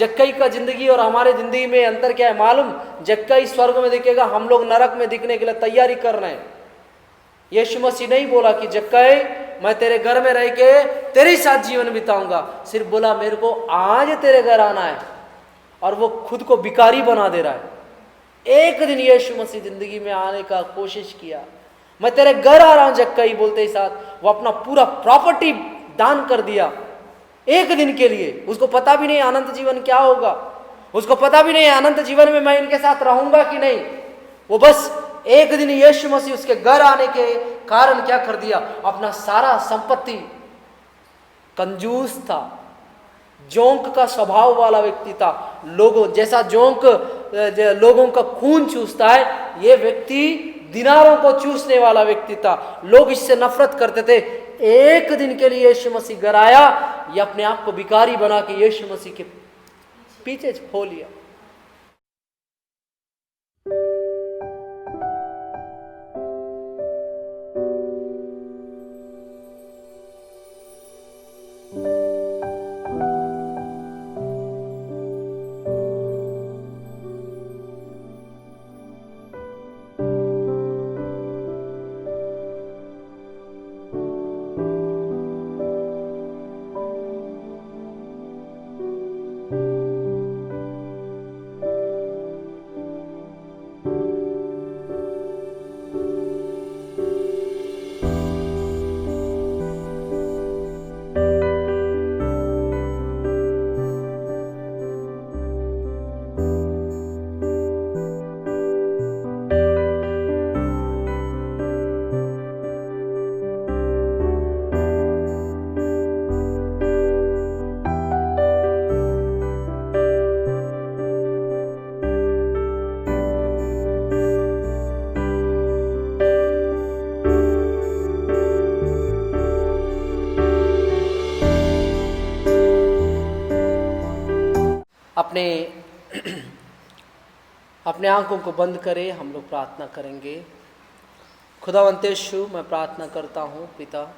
जक्कई का जिंदगी और हमारे जिंदगी में अंतर क्या है मालूम? जक्कई स्वर्ग में दिखेगा, हम लोग नरक में दिखने के लिए तैयारी कर रहे हैं। यीशु मसीह नहीं बोला कि जक्कई मैं तेरे घर में रह के तेरे साथ जीवन बिताऊंगा, सिर्फ बोला मेरे को आज तेरे घर आना है, और वो खुद को भिखारी बना दे रहा है। एक दिन यीशु मसीह जिंदगी में आने का कोशिश किया, मैं तेरे घर आ रहा हूं जक्कई बोलते ही साथ वो अपना पूरा प्रॉपर्टी दान कर दिया एक दिन के लिए। उसको पता भी नहीं अनंत जीवन क्या होगा, उसको पता भी नहीं अनंत जीवन में मैं इनके साथ रहूंगा कि नहीं। वो बस एक दिन यीशु मसीह उसके घर आने के कारण क्या कर दिया, अपना सारा संपत्ति, कंजूस था, जोंक का स्वभाव वाला व्यक्ति था, लोगों जैसा जोंक लोगों का खून चूसता है, ये व्यक्ति दिनारों को चूसने वाला व्यक्ति था। लोग इससे नफरत करते थे। एक दिन के लिए यीशु मसीह घर आया, ये अपने आप को भिखारी बना के यीशु मसीह के पीछे हो लिया। अपने आंखों को बंद करें, हम लोग प्रार्थना करेंगे। खुदावंत यीशु, मैं प्रार्थना करता हूँ पिता,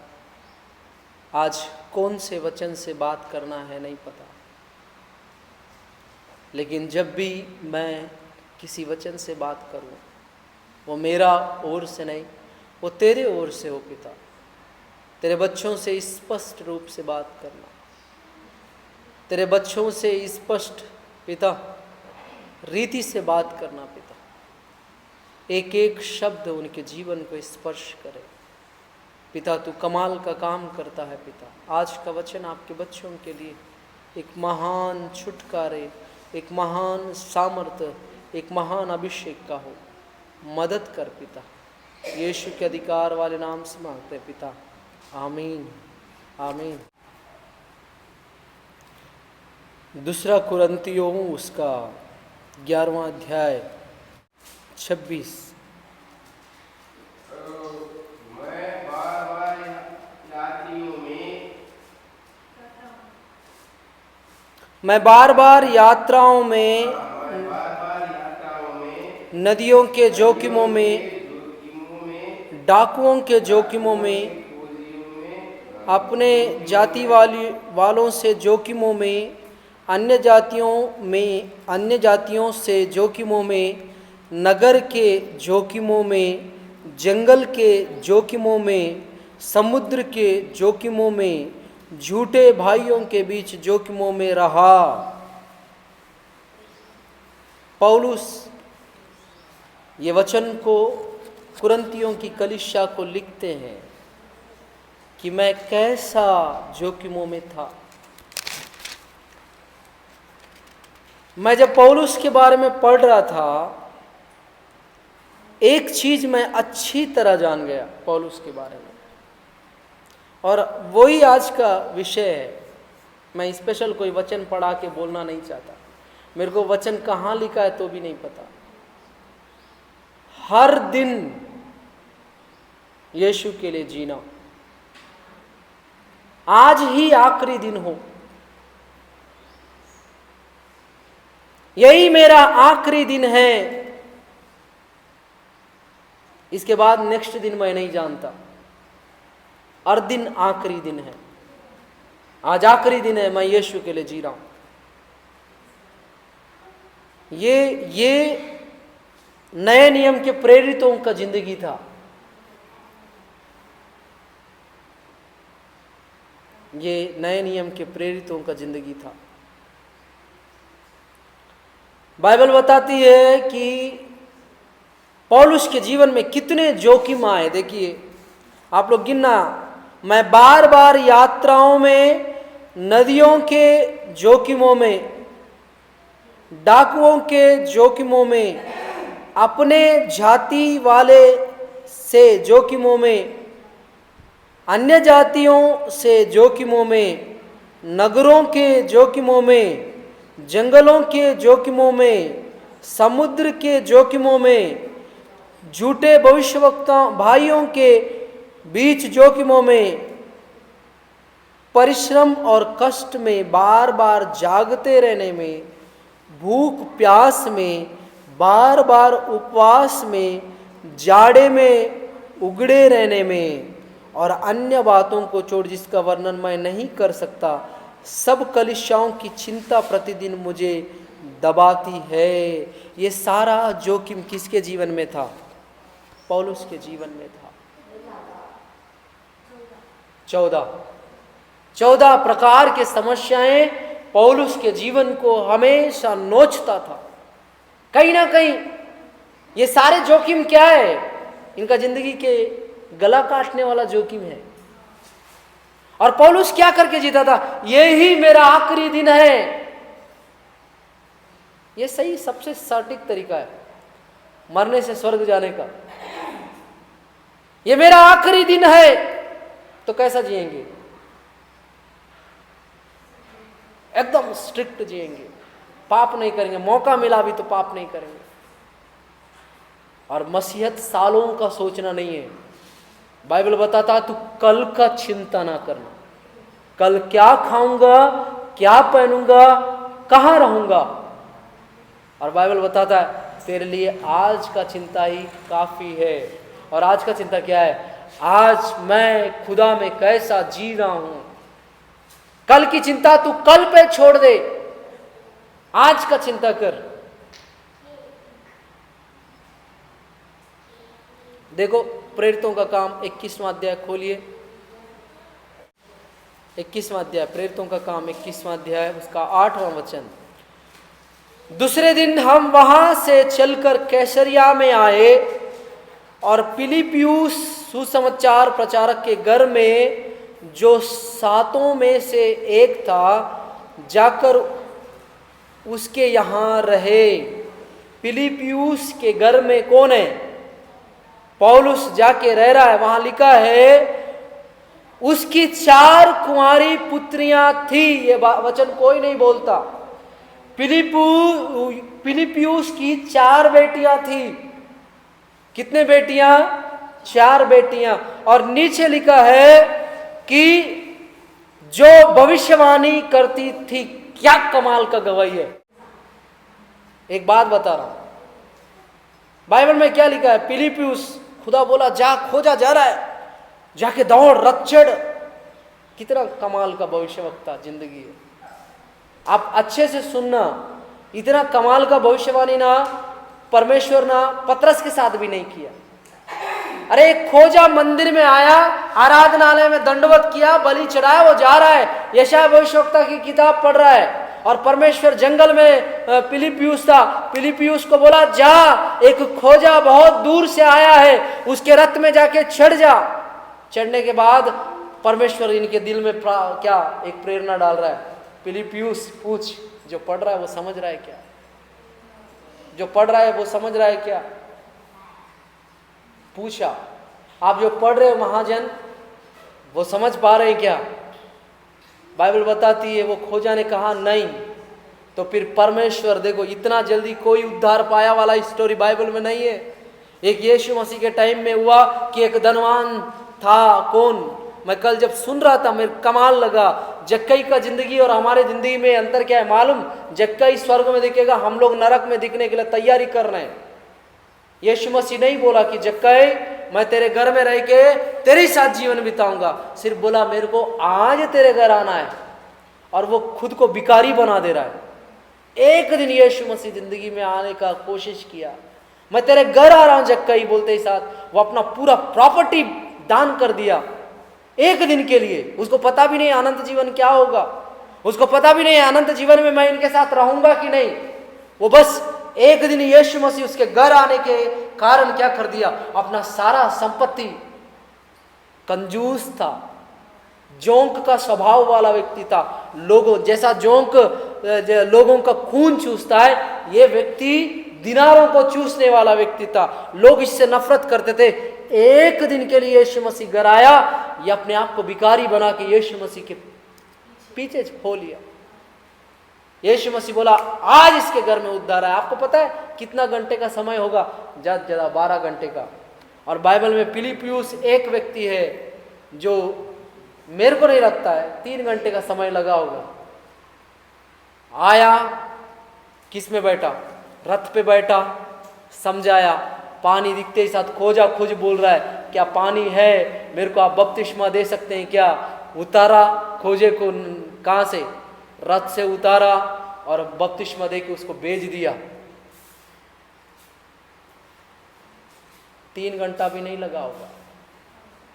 आज कौन से वचन से बात करना है नहीं पता, लेकिन जब भी मैं किसी वचन से बात करूँ वो मेरा ओर से नहीं, वो तेरे ओर से हो पिता। तेरे बच्चों से स्पष्ट रूप से बात करना, तेरे बच्चों से स्पष्ट पिता रीति से बात करना पिता। एक एक शब्द उनके जीवन को स्पर्श करे पिता। तू कमाल का काम करता है पिता। आज का वचन आपके बच्चों के लिए एक महान छुटकारे, एक महान सामर्थ्य, एक महान अभिषेक का हो। मदद कर पिता, यीशु के अधिकार वाले नाम से मांगते पिता, आमीन आमीन। दूसरा कुरिन्थियों उसका 11वां अध्याय 26। मैं बार बार यात्राओं में नदियों के जोखिमों में, डाकुओं के जोखिमों में, अपने जाति वालों से जोखिमों में, अन्य जातियों से जोखिमों में, नगर के जोखिमों में, जंगल के जोखिमों में, समुद्र के जोखिमों में, झूठे भाइयों के बीच जोखिमों में रहा। पौलुस ये वचन को कुरिन्थियों की कलीसिया को लिखते हैं कि मैं कैसा जोखिमों में था। मैं जब पौलुस के बारे में पढ़ रहा था, एक चीज मैं अच्छी तरह जान गया पौलुस के बारे में, और वही आज का विषय है। मैं स्पेशल कोई वचन पढ़ा के बोलना नहीं चाहता, मेरे को वचन कहाँ लिखा है तो भी नहीं पता। हर दिन यीशु के लिए जीना, आज ही आखिरी दिन हो, यही मेरा आखिरी दिन है, इसके बाद नेक्स्ट दिन मैं नहीं जानता। हर दिन आखिरी दिन है, आज आखिरी दिन है, मैं यीशु के लिए जी रहा हूं। ये नए नियम के प्रेरितों का जिंदगी था। ये नए नियम के प्रेरितों का जिंदगी था। बाइबल बताती है कि पौलुस के जीवन में कितने जोखिम आए। देखिए आप लोग गिनना, मैं बार बार यात्राओं में, नदियों के जोखिमों में, डाकुओं के जोखिमों में, अपने जाति वाले से जोखिमों में, अन्य जातियों से जोखिमों में, नगरों के जोखिमों में, जंगलों के जोखिमों में, समुद्र के जोखिमों में, झूठे भविष्यवक्ता भाइयों के बीच जोखिमों में, परिश्रम और कष्ट में, बार बार जागते रहने में, भूख प्यास में, बार बार उपवास में, जाड़े में उगड़े रहने में, और अन्य बातों को छोड़ जिसका वर्णन मैं नहीं कर सकता, सब कलीसियाओं की चिंता प्रतिदिन मुझे दबाती है। ये सारा जोखिम किसके जीवन में था? पौलुस के जीवन में था। 14 प्रकार के समस्याएं पौलुस के जीवन को हमेशा नोचता था। कहीं ना कहीं ये सारे जोखिम क्या है? इनका जिंदगी के गला काटने वाला जोखिम है। और पौलुस क्या करके जीता था? यही मेरा आखिरी दिन है। ये सही सबसे सटीक तरीका है मरने से स्वर्ग जाने का। ये मेरा आखिरी दिन है, तो कैसा जिएंगे? एकदम स्ट्रिक्ट जिएंगे, पाप नहीं करेंगे, मौका मिला भी तो पाप नहीं करेंगे। और मसीहत सालों का सोचना नहीं है। बाइबल बताता तू कल का चिंता ना करना, कल क्या खाऊंगा, क्या पहनूंगा, कहां रहूंगा। और बाइबल बताता है तेरे लिए आज का चिंता ही काफी है। और आज का चिंता क्या है? आज मैं खुदा में कैसा जी रहा हूं। कल की चिंता तू कल पे छोड़ दे, आज का चिंता कर। देखो प्रेरितों का काम 21वां अध्याय खोलिए। 21वां अध्याय प्रेरितों का काम 21वां अध्याय उसका 8वां वचन। दूसरे दिन हम वहां से चलकर कैसरिया में आए और फिलिप्पियुस सुसमाचार प्रचारक के घर में, जो 7 में से एक था, जाकर उसके यहाँ रहे। फिलिप्पियुस के घर में कौन है? पौलुस जाके रह रहा है। वहां लिखा है उसकी 4 कुंवारी पुत्रियां थी। ये वचन कोई नहीं बोलता। फिलिप्पियुस की 4 बेटियां थी। कितने बेटियां? 4 बेटियां। और नीचे लिखा है कि जो भविष्यवाणी करती थी। क्या कमाल का गवाही है। एक बात बता रहा हूं, बाइबल में क्या लिखा है? फिलिप्पियुस, खुदा बोला जा, खोजा जा रहा है, जाके दौड़, रथ चढ़। कितना कमाल का भविष्यवक्ता जिंदगी है। आप अच्छे से सुनना, इतना कमाल का भविष्यवाणी ना परमेश्वर ना पतरस के साथ भी नहीं किया। अरे एक खोजा मंदिर में आया, आराधनालय में दंडवत किया, बलि चढ़ाया, वो जा रहा है, यशायाह भविष्यवक्ता की किताब पढ़ रहा है। और परमेश्वर जंगल में फिलिप्पियुस था, फिलिप्पियुस को बोला जा, एक खोजा बहुत दूर से आया है, उसके रथ में जाके चढ़ जा। चढ़ने के बाद परमेश्वर इनके दिल में क्या एक प्रेरणा डाल रहा है, फिलिप्पियुस पूछ, जो पढ़ रहा है वो समझ रहा है क्या? जो पढ़ रहा है वो समझ रहा है क्या? पूछा, आप जो पढ़ रहे हो महाजन, वो समझ पा रहे हैं क्या? बाइबल बताती है वो खोजा ने कहा नहीं। तो फिर परमेश्वर, देखो इतना जल्दी कोई उद्धार पाया वाला स्टोरी बाइबल में नहीं है। एक यीशु मसीह के टाइम में हुआ कि एक धनवान था। कौन? मैं कल जब सुन रहा था मेरे कमाल लगा। जक्कई का जिंदगी और हमारे जिंदगी में अंतर क्या है मालूम? जक्कई स्वर्ग में दिखेगा, हम लोग नरक में दिखने के लिए तैयारी कर रहे हैं। यीशु मसीह नहीं बोला कि जक्कई मैं तेरे घर में रह के तेरे साथ जीवन बिताऊंगा, सिर्फ बोला मेरे को आज तेरे घर आना है। और वो खुद को भिखारी बना दे रहा है। एक दिन यीशु मसीह जिंदगी में आने का कोशिश किया, मैं तेरे घर आ रहा हूं जक्कई बोलते ही साथ वो अपना पूरा प्रॉपर्टी दान कर दिया एक दिन के लिए। उसको पता भी नहीं अनंत जीवन क्या होगा, उसको पता भी नहीं अनंत जीवन में मैं इनके साथ रहूंगा कि नहीं। वो बस एक दिन यीशु मसीह उसके घर आने के कारण क्या कर दिया, अपना सारा संपत्ति, कंजूस था, जोंक का स्वभाव वाला व्यक्ति था, लोगों जैसा जोंक लोगों का खून चूसता है, ये व्यक्ति दिनारों को चूसने वाला व्यक्ति था। लोग इससे नफरत करते थे। एक दिन के लिए यीशु मसीह घर आया, ये अपने आप को भिखारी बना के यीशु मसीह के पीछे हो लिया। यीशु मसीह बोला आज इसके घर में उद्धार है। आपको पता है कितना घंटे का समय होगा? ज्यादा ज्यादा 12 घंटे का। और बाइबल में फिलिप्पियुस एक व्यक्ति है जो मेरे को नहीं लगता है 3 घंटे का समय लगा होगा। आया, किस में बैठा? रथ पे बैठा, समझाया, पानी दिखते ही साथ खोजा खोज बोल रहा है क्या पानी है, मेरे को आप बपतिस्मा दे सकते हैं क्या? उतारा, खोजे को कहां से? रथ से उतारा और बपतिस्मा दे के उसको भेज दिया। 3 घंटा भी नहीं लगा होगा,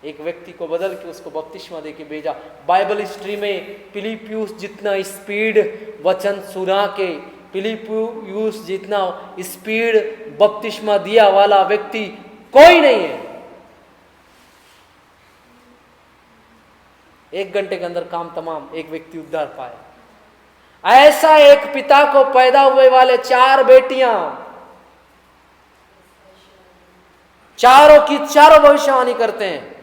एक व्यक्ति को बदल के उसको बपतिस्मा दे के भेजा। बाइबल हिस्ट्री में फिलिप्पियुस जितना स्पीड वचन सुना के, फिलिप्पियुस जितना स्पीड बपतिस्मा दिया वाला व्यक्ति कोई नहीं है। 1 घंटे के अंदर काम तमाम, एक व्यक्ति उद्धार पाया। ऐसा एक पिता को पैदा हुए वाले 4 बेटियां, चारों की चारों भविष्यवाणी करते हैं।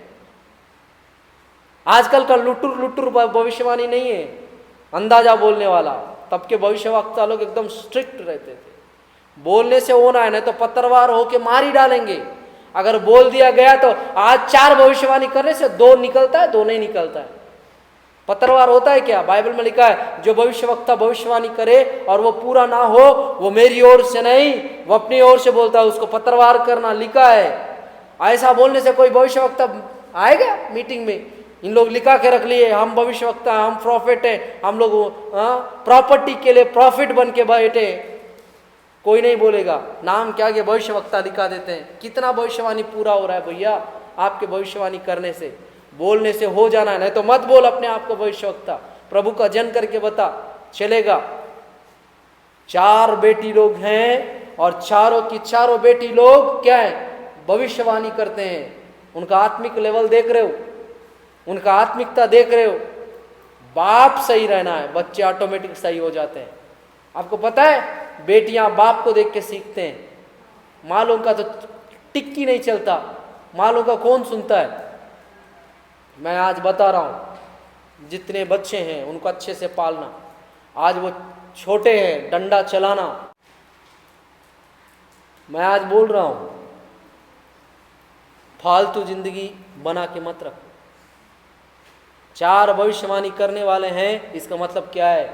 आजकल का लुटुर लुटुर भविष्यवाणी नहीं है, अंदाजा बोलने वाला। तब के भविष्यवक्ता लोग एकदम स्ट्रिक्ट रहते थे, बोलने से होना है, नहीं तो पत्थरवार होके मार ही डालेंगे। अगर बोल दिया गया तो आज 4 भविष्यवाणी करने से 2 निकलता है, 2 नहीं निकलता है। पत्थरवार होता है क्या? बाइबल में लिखा है जो भविष्यवक्ता भविष्यवाणी करे और वो पूरा ना हो, वो मेरी ओर से नहीं, वो अपनी ओर से बोलता है, उसको पत्थरवार करना लिखा है। ऐसा बोलने से कोई भविष्यवक्ता आएगा मीटिंग में? इन लोग लिखा के रख लिए हम भविष्यवक्ता, हम प्रॉफिट है, हम लोग प्रॉपर्टी के लिए प्रॉफिट बन के बैठे। कोई नहीं बोलेगा, नाम क्या के भविष्यवक्ता लिखा देते हैं। कितना भविष्यवाणी पूरा हो रहा है भैया आपके भविष्यवाणी करने से? बोलने से हो जाना है, नहीं तो मत बोल अपने आप को भविष्यवक्ता। प्रभु का जन करके बता, चलेगा। 4 बेटी लोग हैं और चारों की चारों बेटी लोग क्या है? भविष्यवाणी करते हैं। उनका आत्मिक लेवल देख रहे हो, उनका आत्मिकता देख रहे हो। बाप सही रहना है, बच्चे ऑटोमेटिक सही हो जाते हैं। आपको पता है बेटियां बाप को देख के सीखते हैं। मालों का तो टिक्की नहीं चलता, मालों का कौन सुनता है? मैं आज बता रहा हूं, जितने बच्चे हैं उनको अच्छे से पालना। आज वो छोटे हैं, डंडा चलाना। मैं आज बोल रहा हूं, फालतू जिंदगी बना के मत रखो। 4 भविष्यवाणी करने वाले हैं, इसका मतलब क्या है?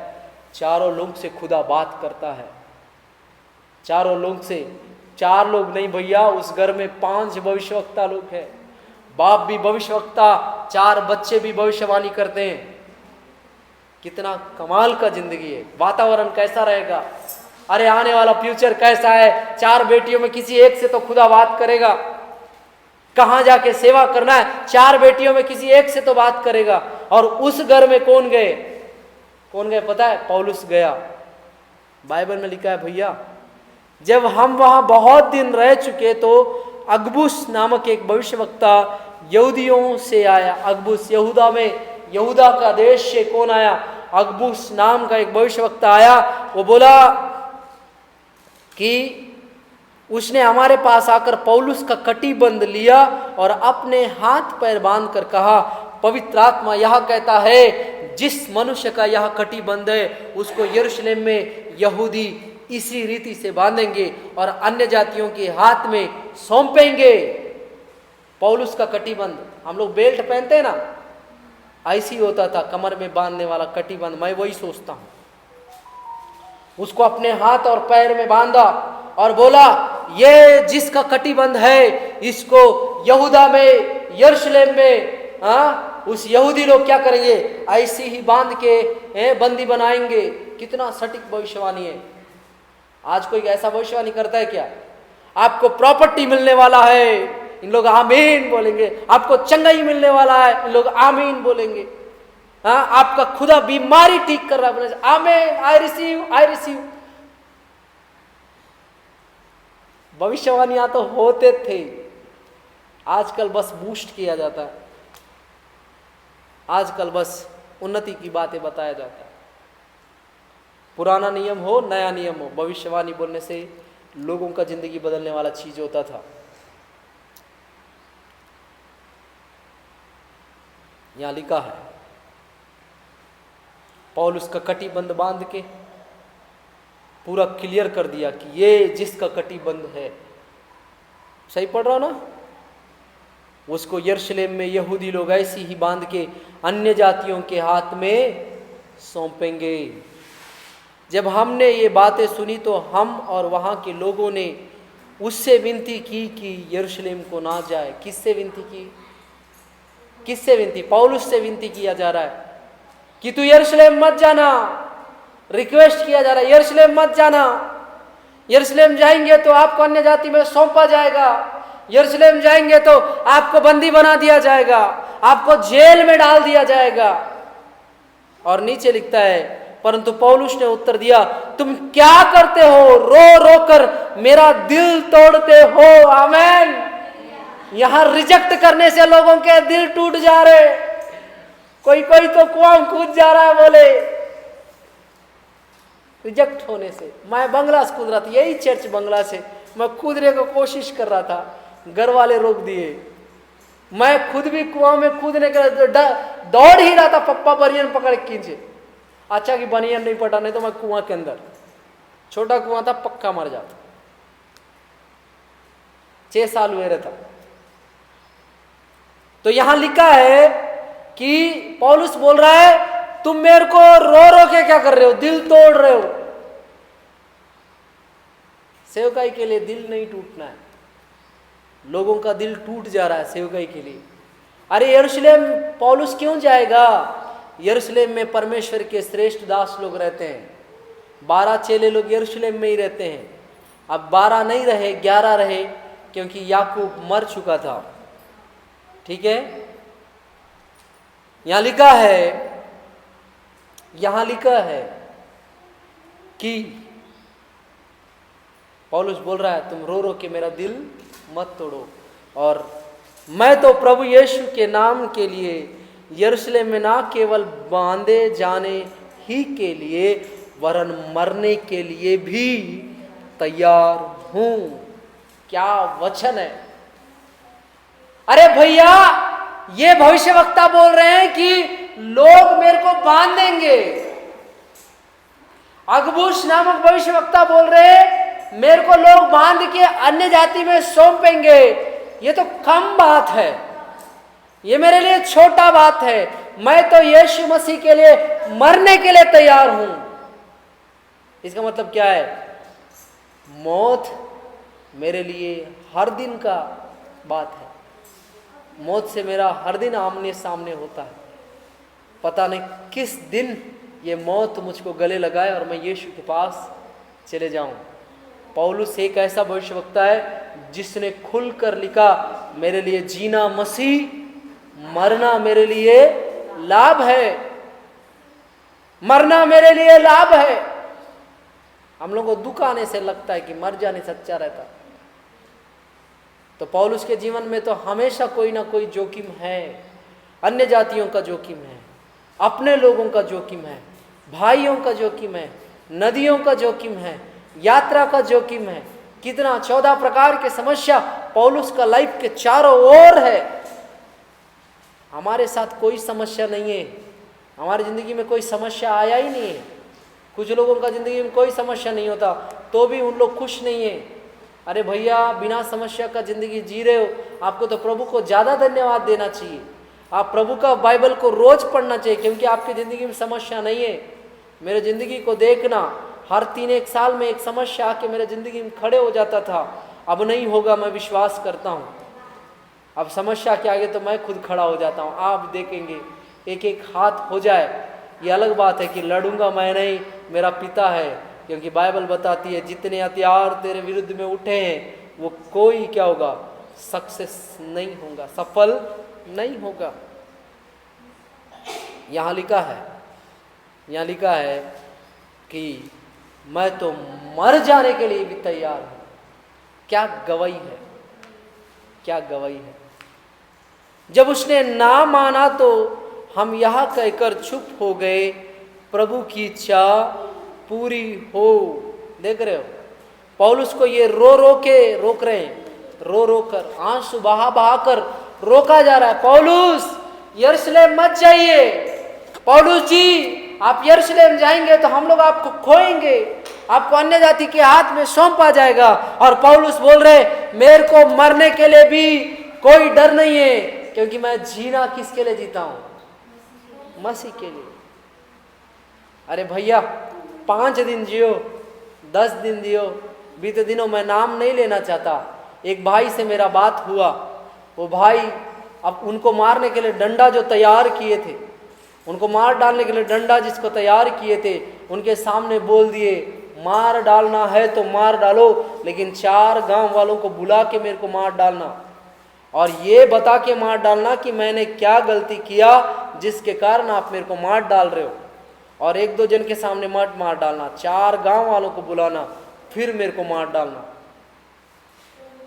चारों लोग से खुदा बात करता है। चारों लोग से, 4 लोग नहीं भैया, उस घर में 5 भविष्यवक्ता लोग हैं। बाप भी भविष्यवक्ता, 4 बच्चे भी भविष्यवाणी करते हैं। कितना कमाल का जिंदगी है। वातावरण कैसा रहेगा? अरे आने वाला फ्यूचर कैसा है? 4 बेटियों में किसी एक से तो खुदा बात करेगा। कहां जाके सेवा करना है, 4 बेटियों में किसी एक से तो बात करेगा। और उस घर में कौन गए? कौन गए पता है? पौलुस गया। बाइबल में लिखा है भैया, जब हम वहां बहुत दिन रह चुके तो अगबुस नामक एक भविष्यवक्ता यहूदियों से आया। अगबुस यहूदा में, यहूदा का देश से कौन आया? अगबुस नाम का एक भविष्यवक्ता आया। वो बोला कि उसने हमारे पास आकर पौलुस का कटिबंध लिया और अपने हाथ पैर बांध कर कहा, पवित्र आत्मा यह कहता है जिस मनुष्य का यह कटिबंध है उसको यरूशलेम में यहूदी इसी रीति से बांधेंगे और अन्य जातियों के हाथ में सौंपेंगे। पौलुस का कटिबंध, हम लोग बेल्ट पहनते हैं ना, ऐसी होता था कमर में बांधने वाला कटिबंध। मैं वही सोचता हूं। उसको अपने हाथ और पैर में बांधा और बोला ये जिसका कटिबंध है इसको यहूदा में, यरूशलेम में उस यहूदी लोग क्या करेंगे? ऐसी ही बांध के बंदी बनाएंगे। कितना सटीक भविष्यवाणी है। आज कोई ऐसा भविष्यवाणी करता है क्या? आपको प्रॉपर्टी मिलने वाला है, इन लोग आमीन बोलेंगे। आपको चंगाई मिलने वाला है, इन लोग आमीन बोलेंगे। हाँ, आपका खुदा बीमारी ठीक कर रहा है, आमीन, आई रिसीव, आई रिसीव। भविष्यवाणियां तो होते थे, आजकल बस बूस्ट किया जाता है, आजकल बस उन्नति की बातें बताया जाता है। पुराना नियम हो, नया नियम हो, भविष्यवाणी बोलने से लोगों का जिंदगी बदलने वाला चीज होता था। यहां लिखा है, पौलुस का कटिबंध बांध के पूरा क्लियर कर दिया कि ये जिसका कटिबंध है, सही पढ़ रहा हो ना, उसको यरूशलेम में यहूदी लोग ऐसी ही बांध के अन्य जातियों के हाथ में सौंपेंगे। जब हमने ये बातें सुनी तो हम और वहाँ के लोगों ने उससे विनती की कि यरूशलेम को ना जाए। किससे विनती की? किससे विनती? पौलुस से विनती किया जा रहा है कि तू यरूशलेम मत जाना। रिक्वेस्ट किया जा रहा है, यरूशलेम मत जाना। यरूशलेम जाएंगे तो आपको अन्य जाति में सौंपा जाएगा, यरूशलेम जाएंगे तो आपको बंदी बना दिया जाएगा, आपको जेल में डाल दिया जाएगा। और नीचे लिखता है, परंतु पौलुस ने उत्तर दिया, तुम क्या करते हो? रो रो कर मेरा दिल तोड़ते हो। आमीन। यहां रिजेक्ट करने से लोगों के दिल टूट जा रहे, कोई कोई तो कुआं कूद जा रहा है, बोले रिजेक्ट होने से। मैं बंगला से कूद रहा था, यही चर्च बंगला से मैं कूदने को कोशिश कर रहा था, घर वाले रोक दिए। मैं खुद भी कुआं में कूदने का दौड़ ही रहा था, पप्पा बनियान पकड़ के खींचे। अच्छा कि बनियान नहीं पटा, नहीं तो मैं कुआं के अंदर, छोटा कुआं था, पक्का मर जाता। 6 साल हुए रहता। तो यहां लिखा है कि पौलुस बोल रहा है, तुम मेरे को रो रो के क्या कर रहे हो? दिल तोड़ रहे हो। सेवकाई के लिए दिल नहीं टूटना है, लोगों का दिल टूट जा रहा है सेवकाई के लिए। अरे यरूशलेम पौलुस क्यों जाएगा? यरूशलेम में परमेश्वर के श्रेष्ठ दास लोग रहते हैं। 12 चेले लोग यरूशलेम में ही रहते हैं। अब 12 नहीं रहे, 11 रहे, क्योंकि याकूब मर चुका था। ठीक है, यहां लिखा है कि पौलुस बोल रहा है, तुम रो रो के मेरा दिल मत तोड़ो। और मैं तो प्रभु यीशु के नाम के लिए यरूशलेम में ना केवल बांधे जाने ही के लिए वरन मरने के लिए भी तैयार हूं। क्या वचन है! अरे भैया, ये भविष्यवक्ता बोल रहे हैं कि लोग मेरे को बांध देंगे। अगबुस नामक भविष्यवक्ता बोल रहे हैं, मेरे को लोग बांध के अन्य जाति में सौंपेंगे। ये तो कम बात है, ये मेरे लिए छोटा बात है। मैं तो यीशु मसीह के लिए मरने के लिए तैयार हूं। इसका मतलब क्या है? मौत मेरे लिए हर दिन का बात है। मौत से मेरा हर दिन आमने सामने होता है। पता नहीं किस दिन ये मौत मुझको गले लगाए और मैं यीशु के पास चले जाऊं। पौलुस एक ऐसा भविष्यवक्ता है जिसने खुलकर लिखा, मेरे लिए जीना मसीह, मरना मेरे लिए लाभ है। मरना मेरे लिए लाभ है। हम लोगों को दुख आने से लगता है कि मर जाने से अच्छा रहता। तो पौलुस के जीवन में तो हमेशा कोई ना कोई जोखिम है। अन्य जातियों का जोखिम है, अपने लोगों का जोखिम है, भाइयों का जोखिम है, नदियों का जोखिम है, यात्रा का जोखिम है। कितना 14 प्रकार के समस्या पौलुस का लाइफ के चारों ओर है। हमारे साथ कोई समस्या नहीं है, हमारी जिंदगी में कोई समस्या आया ही नहीं है। कुछ लोगों का जिंदगी में कोई समस्या नहीं होता तो भी उन लोग खुश नहीं है। अरे भैया, बिना समस्या का जिंदगी जी रहे हो, आपको तो प्रभु को ज़्यादा धन्यवाद देना चाहिए। आप प्रभु का बाइबल को रोज पढ़ना चाहिए, क्योंकि आपकी ज़िंदगी में समस्या नहीं है। मेरे ज़िंदगी को देखना, हर 3-1 साल में एक समस्या आके मेरे ज़िंदगी में खड़े हो जाता था। अब नहीं होगा, मैं विश्वास करता हूँ। अब समस्या के आगे तो मैं खुद खड़ा हो जाता हूँ। आप देखेंगे एक एक हाथ हो जाए, ये अलग बात है कि लड़ूंगा मैं नहीं, मेरा पिता है, क्योंकि बाइबल बताती है जितने हथियार तेरे विरुद्ध में उठे हैं वो कोई क्या होगा, सक्सेस नहीं होगा, सफल नहीं होगा। यहाँ लिखा है कि मैं तो मर जाने के लिए भी तैयार हूं। क्या गवाही है, क्या गवाही है। जब उसने ना माना तो हम यह कहकर चुप हो गए, प्रभु की इच्छा पूरी हो। देख रहे हो, पौलुस को ये रो रो के रोक रहे हैं, रो रो कर, आंसू बहा बहा कर रोका जा रहा है। पौलुस यरूशलेम मत जाइए, पौलुस जी आप यरूशलेम जाएंगे तो हम लोग आपको खोएंगे, आपको अन्य जाति के हाथ में सौंपा जाएगा। और पौलुस बोल रहे मेरे को मरने के लिए भी कोई डर नहीं है, क्योंकि मैं जीना किसके लिए जीता हूं, मसीह के लिए। अरे भैया 5 दिन जियो, 10 दिन जियो, बीते दिनों मैं नाम नहीं लेना चाहता, एक भाई से मेरा बात हुआ, वो भाई अब उनको मारने के लिए डंडा जो तैयार किए थे, उनको मार डालने के लिए डंडा जिसको तैयार किए थे, उनके सामने बोल दिए मार डालना है तो मार डालो, लेकिन 4 गांव वालों को बुला के मेरे को मार डालना और ये बता के मार डालना कि मैंने क्या गलती किया जिसके कारण आप मेरे को मार डाल रहे हो, और 1-2 जन के सामने मत मार डालना, 4 गांव वालों को बुलाना फिर मेरे को मार डालना।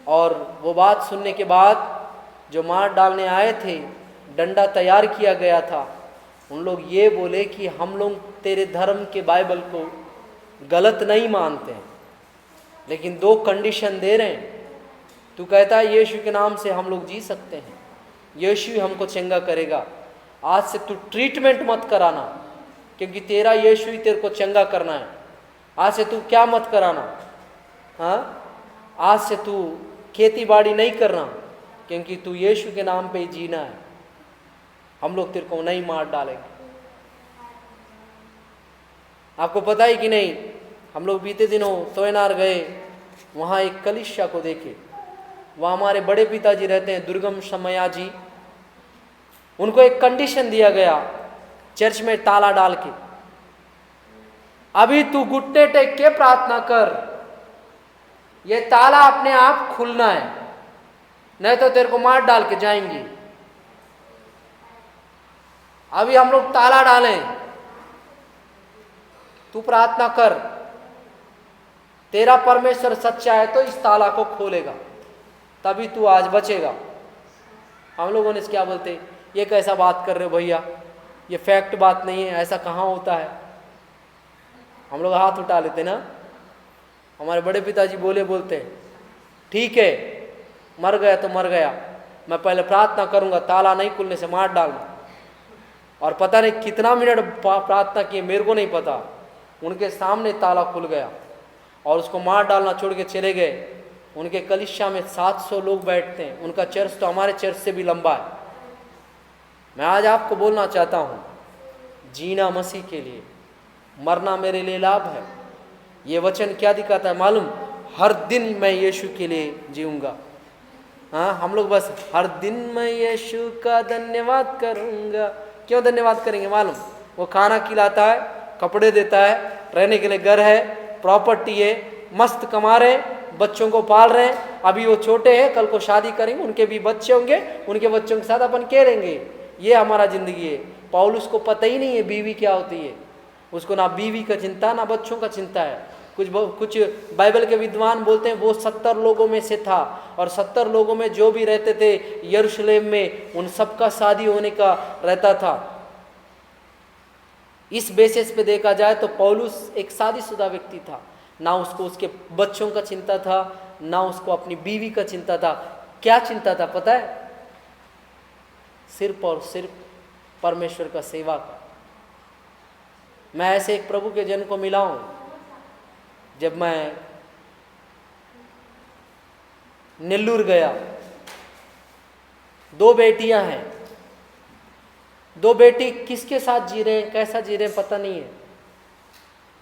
और वो बात सुनने के बाद जो मार डालने आए थे, डंडा तैयार किया गया था, उन लोग ये बोले कि हम लोग तेरे धर्म के बाइबल को गलत नहीं मानते हैं, लेकिन 2 कंडीशन दे रहे हैं। तू कहता है यीशु के नाम से हम लोग जी सकते हैं, यीशु ही हमको चंगा करेगा, आज से तू ट्रीटमेंट मत कराना, क्योंकि तेरा यीशु ही तेरे को चंगा करना है। आज से तू क्या मत कराना, हाँ, आज से तू खेती बाड़ी नहीं करना, क्योंकि तू यीशु के नाम पे ही जीना है, हम लोग तेरे को नहीं मार डालेंगे। आपको पता है कि नहीं, हम लोग बीते दिनों तोयनार गए, वहाँ एक कलीसिया को देखे, वहाँ हमारे बड़े पिताजी रहते हैं दुर्गम समया जी, उनको एक कंडीशन दिया गया चर्च में ताला डाल के, अभी तू घुटने टेक के प्रार्थना कर, ये ताला अपने आप खुलना है, नहीं तो तेरे को मार डाल के जाएंगे। अभी हम लोग ताला डालें, तू प्रार्थना कर, तेरा परमेश्वर सच्चा है तो इस ताला को खोलेगा, तभी तू आज बचेगा। हम लोगों ने क्या बोलते, ये कैसा बात कर रहे हो भैया, ये फैक्ट बात नहीं है, ऐसा कहाँ होता है। हम लोग हाथ उठा लेते ना, हमारे बड़े पिताजी बोलते ठीक है मर गया तो मर गया, मैं पहले प्रार्थना करूंगा, ताला नहीं खुलने से मार डालना। और पता नहीं कितना मिनट प्रार्थना किए, मेरे को नहीं पता, उनके सामने ताला खुल गया और उसको मार डालना छोड़ के चले गए। उनके कलीसिया में 700 लोग बैठते हैं, उनका चर्च तो हमारे चर्च से भी लंबा है। मैं आज आपको बोलना चाहता हूँ, जीना मसीह के लिए, मरना मेरे लिए लाभ है। ये वचन क्या दिखाता है मालूम, हर दिन मैं यीशु के लिए जीऊँगा। हाँ, हम लोग बस हर दिन मैं यीशु का धन्यवाद करूँगा। क्यों धन्यवाद करेंगे मालूम, वो खाना खिलाता है, कपड़े देता है, रहने के लिए घर है, प्रॉपर्टी है, मस्त कमा रहे हैं, बच्चों को पाल रहे हैं। अभी वो छोटे हैं, कल को शादी करेंगे, उनके भी बच्चे होंगे, उनके बच्चों के साथ अपन खेलेंगे। ये हमारा जिंदगी है। पौलुस को पता ही नहीं है बीवी क्या होती है, उसको ना बीवी का चिंता ना बच्चों का चिंता है। कुछ बाइबल के विद्वान बोलते हैं वो 70 लोगों में से था, और 70 लोगों में जो भी रहते थे यरूशलेम में, उन सबका शादी होने का रहता था। इस बेसिस पे देखा जाए तो पौलुस एक शादीशुदा व्यक्ति था, ना उसको उसके बच्चों का चिंता था, ना उसको अपनी बीवी का चिंता था। क्या चिंता था पता है, सिर्फ और सिर्फ परमेश्वर का सेवा का। मैं ऐसे एक प्रभु के जन को मिला हूं, जब मैं नेल्लूर गया। 2 बेटियां हैं, 2 बेटी किसके साथ जी रहे हैं, कैसा जी रहे हैं पता नहीं है।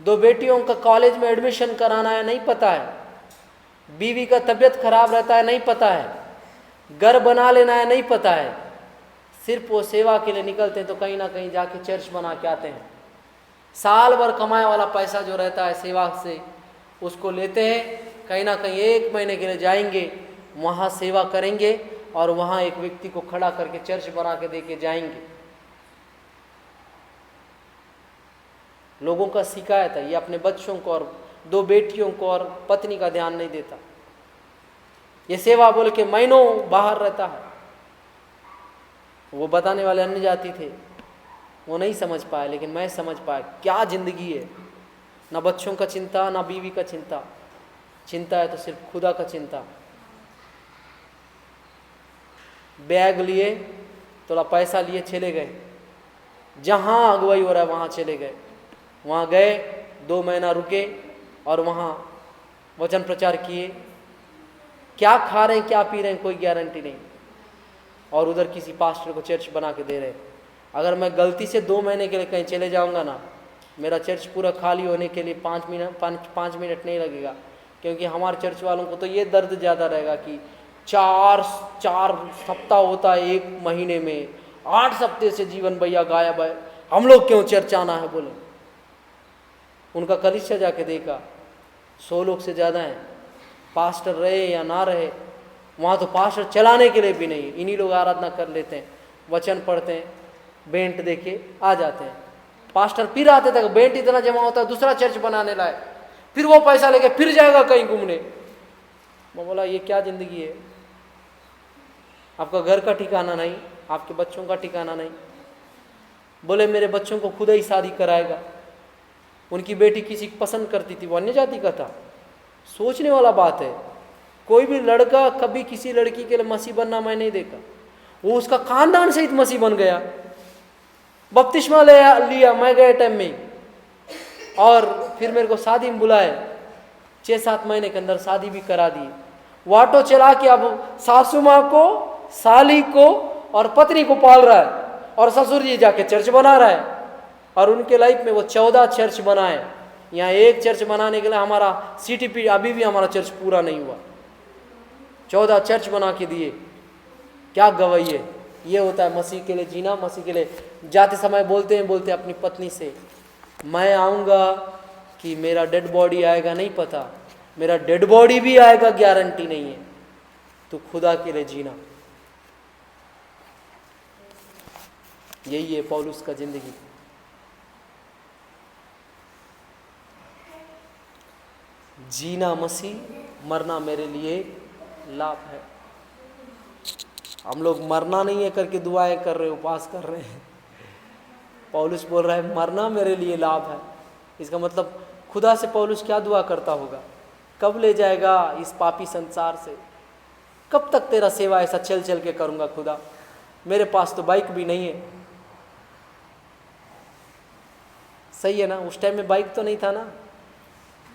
2 बेटियों का कॉलेज में एडमिशन कराना है, नहीं पता है। बीवी का तबीयत खराब रहता है, नहीं पता है। घर बना लेना है, नहीं पता है। सिर्फ वो सेवा के लिए निकलते हैं तो कहीं ना कहीं जाके चर्च बना के आते हैं। साल भर कमाए वाला पैसा जो रहता है सेवा से, उसको लेते हैं, कहीं ना कहीं 1 महीने के लिए जाएंगे, वहाँ सेवा करेंगे और वहाँ एक व्यक्ति को खड़ा करके चर्च बना के दे के जाएंगे। लोगों का शिकायत है, ये अपने बच्चों को और 2 बेटियों को और पत्नी का ध्यान नहीं देता। ये सेवा बोल के महीनों बाहर रहता है। वो बताने वाले अन्य जाति थे, वो नहीं समझ पाए, लेकिन मैं समझ पाया क्या जिंदगी है। ना बच्चों का चिंता, ना बीवी का चिंता, चिंता है तो सिर्फ खुदा का चिंता। बैग लिए, थोड़ा पैसा लिए, चले गए, जहाँ अगुवाई हो रहा है वहाँ चले गए। वहाँ गए, 2 महीना रुके और वहाँ वचन प्रचार किए। क्या खा रहे हैं, क्या पी रहे हैं, कोई गारंटी नहीं। और उधर किसी पास्टर को चर्च बना के दे रहे हैं। अगर मैं गलती से 2 महीने के लिए कहीं चले जाऊंगा ना, मेरा चर्च पूरा खाली होने के लिए 5 मिनट नहीं लगेगा। क्योंकि हमारे चर्च वालों को तो ये दर्द ज़्यादा रहेगा कि 4 सप्ताह होता है 1 महीने में, 8 सप्ताह से जीवन भैया गायब है, हम लोग क्यों चर्च आना है बोले। उनका कलीसिया जाके देखा, 100 लोग से ज़्यादा हैं, पास्टर रहे या ना रहे। वहाँ तो पास्टर चलाने के लिए भी नहीं, इन्हीं लोग आराधना कर लेते हैं, वचन पढ़ते हैं, बेंट देके आ जाते हैं। पास्टर फिर आते तक बेंट इतना जमा होता है, दूसरा चर्च बनाने लाए, फिर वो पैसा लेके फिर जाएगा कहीं घूमने। मैं बोला ये क्या ज़िंदगी है। आपका घर का ठिकाना नहीं, आपके बच्चों का ठिकाना नहीं। बोले मेरे बच्चों को खुद ही शादी कराएगा। उनकी बेटी किसी को पसंद करती थी, वो अन्य जाति का था। सोचने वाला बात है, कोई भी लड़का कभी किसी लड़की के लिए मसीह बनना मैं नहीं देखा। वो उसका खानदान सहित मसीह बन गया, बपतिस्मा लिया मैं गए टाइम में, और फिर मेरे को शादी में बुलाए। 6-7 महीने के अंदर शादी भी करा दी। वो ऑटो चला के अब सासू माँ को, साली को और पत्नी को पाल रहा है, और ससुर जी जाके चर्च बना रहा है। और उनके लाइफ में वो 14 चर्च बनाए। यहाँ एक चर्च बनाने के लिए हमारा CTP अभी भी हमारा चर्च पूरा नहीं हुआ। 14 चर्च बना के दिए। क्या गवाही है। ये होता है मसीह के लिए जीना। मसीह के लिए जाते समय बोलते अपनी पत्नी से, मैं आऊँगा कि मेरा डेड बॉडी आएगा नहीं पता, मेरा डेड बॉडी भी आएगा गारंटी नहीं है। तो खुदा के लिए जीना, यही है पौलुस का जिंदगी। जीना मसीह, मरना मेरे लिए लाभ है। हम लोग मरना नहीं है करके दुआएं कर रहे, उपवास कर रहे हैं। पौलुस बोल रहा है मरना मेरे लिए लाभ है। इसका मतलब खुदा से पौलुस क्या दुआ करता होगा, कब ले जाएगा इस पापी संसार से, कब तक तेरा सेवा ऐसा चल चल के करूँगा खुदा। मेरे पास तो बाइक भी नहीं है। सही है ना, उस टाइम में बाइक तो नहीं था ना।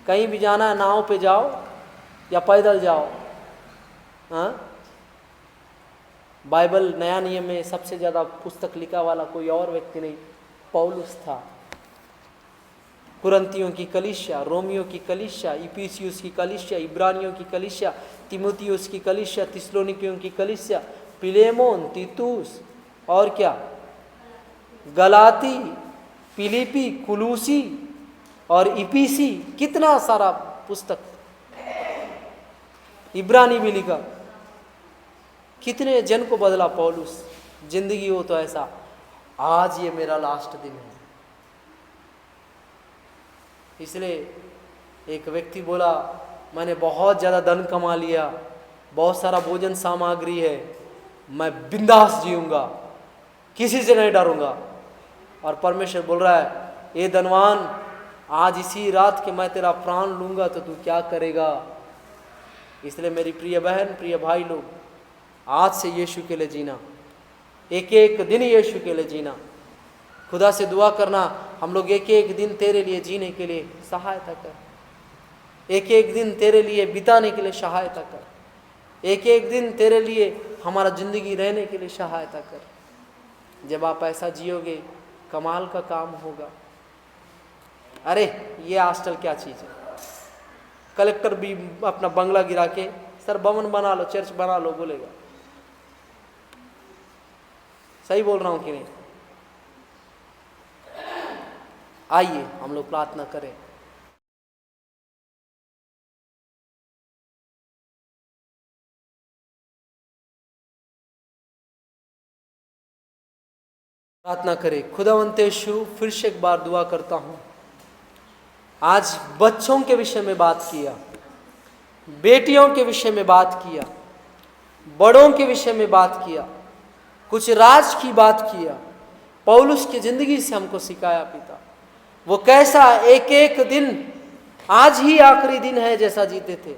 कहीं भी जाना है नाव पे जाओ या पैदल जाओ। हाँ, बाइबल नया नियम में सबसे ज़्यादा पुस्तक लिखा वाला कोई और व्यक्ति नहीं, पौलुस था। कुरंतियों की कलीसिया, रोमियो की कलीसिया, इफिसियुस की कलीसिया, इब्रानियों की कलीसिया, तिमुथियुस की कलीसिया, थिस्सलुनीकियों की कलीसिया, फिलेमोन, तीतुस और क्या, गलाती, फिलिपी, कुलूसी और इफिसी, कितना सारा पुस्तक। इब्रानी भी लिखा। कितने जन को बदला पौलुस। जिंदगी हो तो ऐसा, आज ये मेरा लास्ट दिन है। इसलिए एक व्यक्ति बोला मैंने बहुत ज़्यादा धन कमा लिया, बहुत सारा भोजन सामग्री है, मैं बिंदास जीऊँगा, किसी से नहीं डरूंगा। और परमेश्वर बोल रहा है ये धनवान, आज इसी रात के मैं तेरा प्राण लूँगा तो तू क्या करेगा। इसलिए मेरी प्रिय बहन, प्रिय भाई लोग, आज से यीशु के लिए जीना, एक एक दिन यीशु के लिए जीना। खुदा से दुआ करना, हम लोग एक एक दिन तेरे लिए जीने के लिए सहायता कर, एक एक दिन तेरे लिए बिताने के लिए सहायता कर, एक एक दिन तेरे लिए हमारा ज़िंदगी रहने के लिए सहायता कर। जब आप ऐसा जियोगे कमाल का काम होगा। अरे ये हॉस्टल क्या चीज़ है। कलेक्टर भी अपना बंगला गिरा के सर भवन बना लो, चर्च बना लो बोलेगा। सही बोल रहा हूँ कि नहीं। आइए हम लोग प्रार्थना करें। प्रार्थना करें। खुदावंत यीशु, फिर से एक बार दुआ करता हूँ, आज बच्चों के विषय में बात किया, बेटियों के विषय में बात किया, बड़ों के विषय में बात किया, कुछ राज की बात किया, पौलुस की जिंदगी से हमको सिखाया पिता, वो कैसा एक एक दिन आज ही आखिरी दिन है जैसा जीते थे,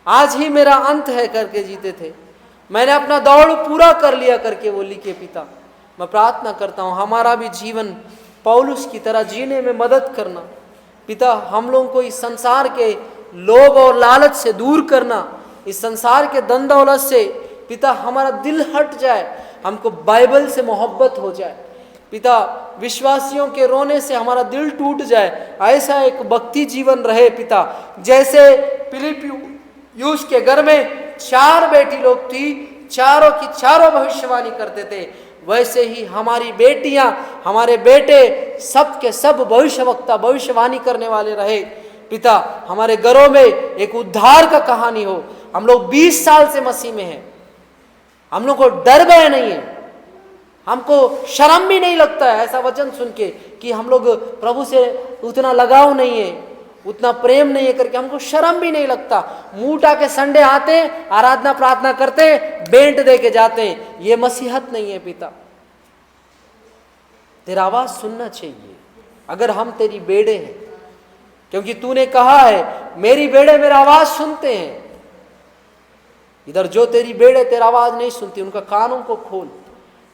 आज ही मेरा अंत है करके जीते थे, मैंने अपना दौड़ पूरा कर लिया करके वो लिखे पिता। मैं प्रार्थना करता हूँ हमारा भी जीवन पौलुस की तरह जीने में मदद करना पिता, हम लोगों को इस संसार के लोभ और लालच से दूर करना, इस संसार के धन दौलत से पिता हमारा दिल हट जाए, हमको बाइबल से मोहब्बत हो जाए पिता, विश्वासियों के रोने से हमारा दिल टूट जाए, ऐसा एक भक्ति जीवन रहे पिता। जैसे फिलिप्पियुस के घर में 4 बेटी लोग थी, चारों की चारों भविष्यवाणी करते थे, वैसे ही हमारी बेटियां, हमारे बेटे सब के सब भविष्यवक्ता, भविष्यवाणी करने वाले रहे पिता। हमारे घरों में एक उद्धार का कहानी हो। हम लोग 20 साल से मसीह में हैं, हम लोग को डर भय नहीं है, हमको शर्म भी नहीं लगता है ऐसा वचन सुन के कि हम लोग प्रभु से उतना लगाव नहीं है, उतना प्रेम नहीं है करके हमको शर्म भी नहीं लगता। मुंह उठा के संडे आते हैं, आराधना प्रार्थना करते हैं, बेंट दे के जाते हैं, ये मसीहत नहीं है पिता। तेरा आवाज सुनना चाहिए अगर हम तेरी बेड़े हैं, क्योंकि तूने कहा है मेरी बेड़े मेरा आवाज सुनते हैं। इधर जो तेरी बेड़े तेरा आवाज नहीं सुनती, उनका कानों को खोल,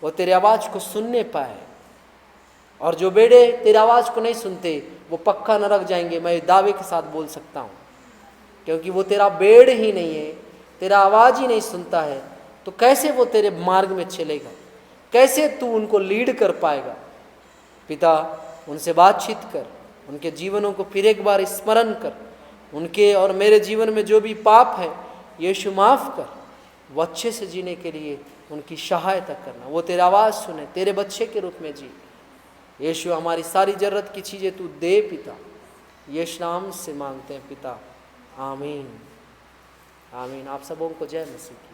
वो तेरे आवाज को सुनने पाए। और जो बेड़े तेरी आवाज को नहीं सुनते वो पक्का नरक जाएंगे, मैं दावे के साथ बोल सकता हूँ, क्योंकि वो तेरा बेड़ ही नहीं है, तेरा आवाज ही नहीं सुनता है, तो कैसे वो तेरे मार्ग में चलेगा, कैसे तू उनको लीड कर पाएगा पिता। उनसे बातचीत कर, उनके जीवनों को फिर एक बार स्मरण कर, उनके और मेरे जीवन में जो भी पाप है यीशु माफ़ कर, वो अच्छे से जीने के लिए उनकी सहायता करना, वो तेरा आवाज़ सुने, तेरे बच्चे के रूप में जी। यीशु हमारी सारी ज़रूरत की चीज़ें तू दे पिता, यीशु नाम से मांगते हैं पिता, आमीन आमीन। आप सबों को जय मसीह की।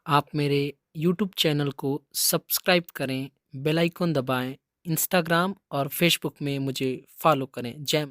आप मेरे YouTube चैनल को सब्सक्राइब करें, बेल आइकन दबाएं, इंस्टाग्राम और फेसबुक में मुझे फॉलो करें। जय